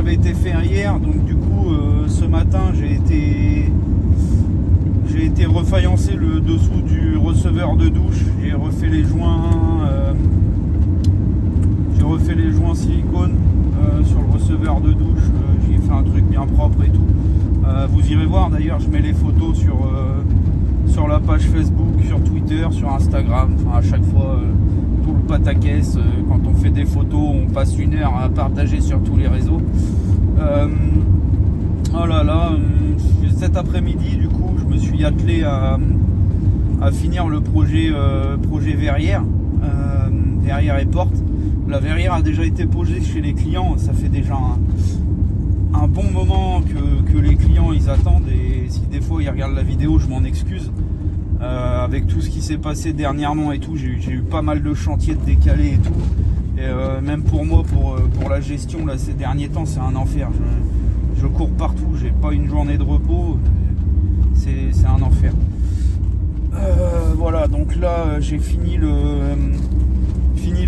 avait été fait hier, donc du coup ce matin j'ai été refaillancé le dessous du receveur de douche, j'ai refait les joints silicone sur le receveur de douche, j'ai fait un truc bien propre et tout. Vous irez voir d'ailleurs, je mets les photos sur la page Facebook, sur Twitter, sur Instagram, enfin à chaque fois tout le pataquès, quand on fait des photos on passe 1 heure à partager sur tous les réseaux. Oh là là, cet après-midi du coup je me suis attelé à finir le projet verrière, verrière et porte. La verrière a déjà été posée chez les clients, ça fait déjà un bon moment que les clients ils attendent, et si des fois ils regardent la vidéo je m'en excuse. Avec tout ce qui s'est passé dernièrement et tout, j'ai eu pas mal de chantiers de décalés et tout, et même pour moi pour la gestion là ces derniers temps c'est un enfer. Je cours partout, j'ai pas une journée de repos, c'est un enfer. Voilà, donc là j'ai fini le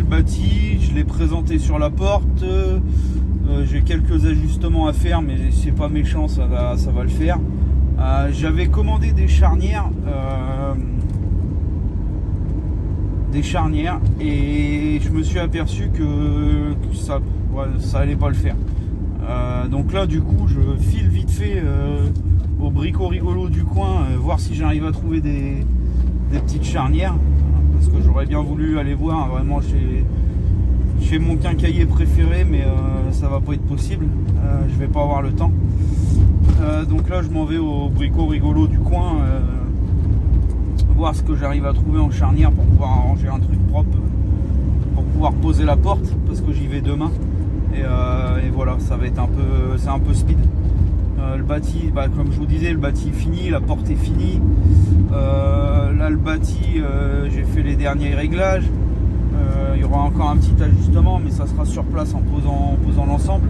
bâti, je l'ai présenté sur la porte. J'ai quelques ajustements à faire, mais c'est pas méchant, ça va le faire. J'avais commandé des charnières et je me suis aperçu que ça allait pas le faire. Donc là du coup je file vite fait au Brico Rigolo du coin, voir si j'arrive à trouver des petites charnières, parce que j'aurais bien voulu aller voir vraiment chez mon quincaillier préféré, mais ça va pas être possible, je vais pas avoir le temps. Donc là je m'en vais au Brico Rigolo du coin, voir ce que j'arrive à trouver en charnière pour pouvoir arranger un truc propre, pour pouvoir poser la porte, parce que j'y vais demain. Et voilà, ça va être c'est un peu speed. Le bâti, comme je vous disais, le bâti est fini, la porte est finie. Là le bâti, j'ai fait les derniers réglages. Il y aura encore un petit ajustement, mais ça sera sur place en posant l'ensemble.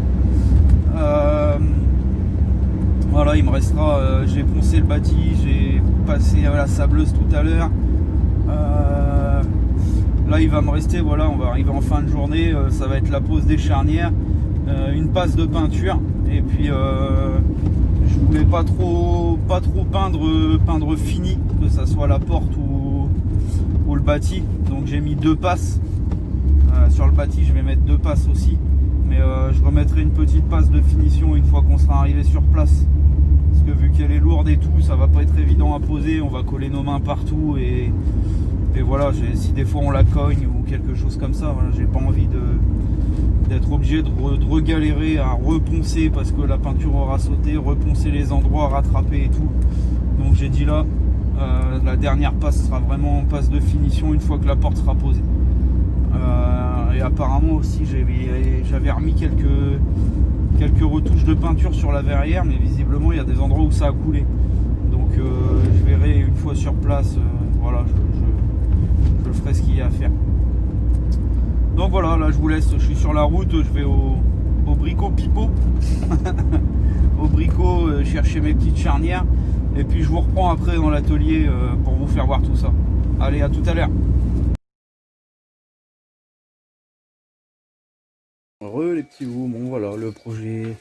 Voilà, il me restera, j'ai poncé le bâti, j'ai passé à la sableuse tout à l'heure. Là il va me rester, voilà, on va arriver en fin de journée, ça va être la pose des charnières, une passe de peinture, et puis je voulais pas trop peindre fini, que ça soit la porte ou le bâti, donc j'ai mis 2 passes. Sur le bâti je vais mettre 2 passes aussi, mais je remettrai une petite passe de finition une fois qu'on sera arrivé sur place, parce que vu qu'elle est lourde et tout, ça va pas être évident à poser, on va coller nos mains partout, et voilà, si des fois on la cogne ou quelque chose comme ça, voilà, j'ai pas envie d'être obligé de regalérer à reponcer parce que la peinture aura sauté, reponcer les endroits, rattraper et tout. Donc j'ai dit là, la dernière passe sera vraiment passe de finition une fois que la porte sera posée. Et apparemment aussi j'avais remis quelques retouches de peinture sur la verrière, mais visiblement il y a des endroits où ça a coulé. Donc je verrai une fois sur place, voilà, je ferai ce qu'il y a à faire. Donc voilà, là je vous laisse, je suis sur la route, je vais au Brico Pipo au Brico chercher mes petites charnières, et puis je vous reprends après dans l'atelier pour vous faire voir tout ça. Allez, à tout à l'heure. Heureux les petits loups, bon voilà le projet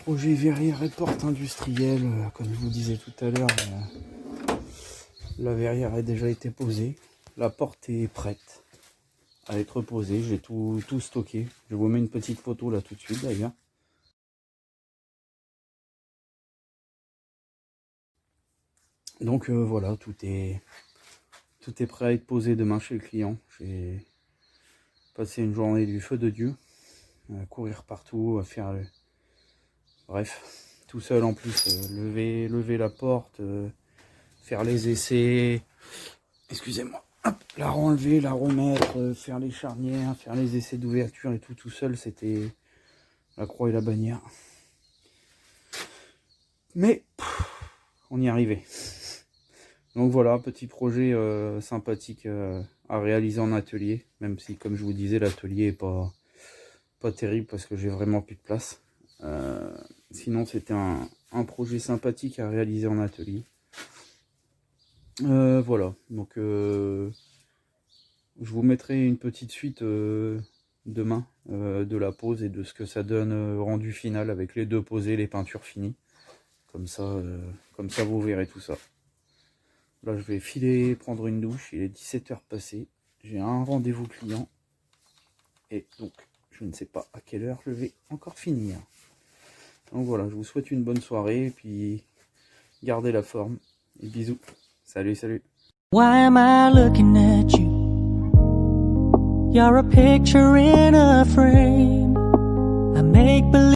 verrière et porte industrielle, comme je vous disais tout à l'heure, la verrière a déjà été posée, la porte est prête à être posée, j'ai tout stocké. Je vous mets une petite photo là tout de suite d'ailleurs. Donc voilà, tout est prêt à être posé demain chez le client. J'ai passé une journée du feu de Dieu, à courir partout, à faire bref, tout seul en plus, lever la porte, faire les essais, excusez-moi, hop, la renlever, la remettre, faire les charnières, faire les essais d'ouverture et tout seul, c'était la croix et la bannière. Mais on y arrivait. Donc voilà, petit projet sympathique à réaliser en atelier, même si comme je vous disais l'atelier est pas terrible parce que j'ai vraiment plus de place. Sinon c'était un projet sympathique à réaliser en atelier. Voilà, donc je vous mettrai une petite suite demain de la pose et de ce que ça donne rendu final avec les 2 posés, les peintures finies. Comme ça vous verrez tout ça. Là, je vais filer prendre une douche, il est 17h passé. J'ai un rendez-vous client. Et donc, je ne sais pas à quelle heure je vais encore finir. Donc voilà, je vous souhaite une bonne soirée, et puis gardez la forme. Et bisous. Salut, salut. Why am I looking at you? You're a picture in a frame. I make believe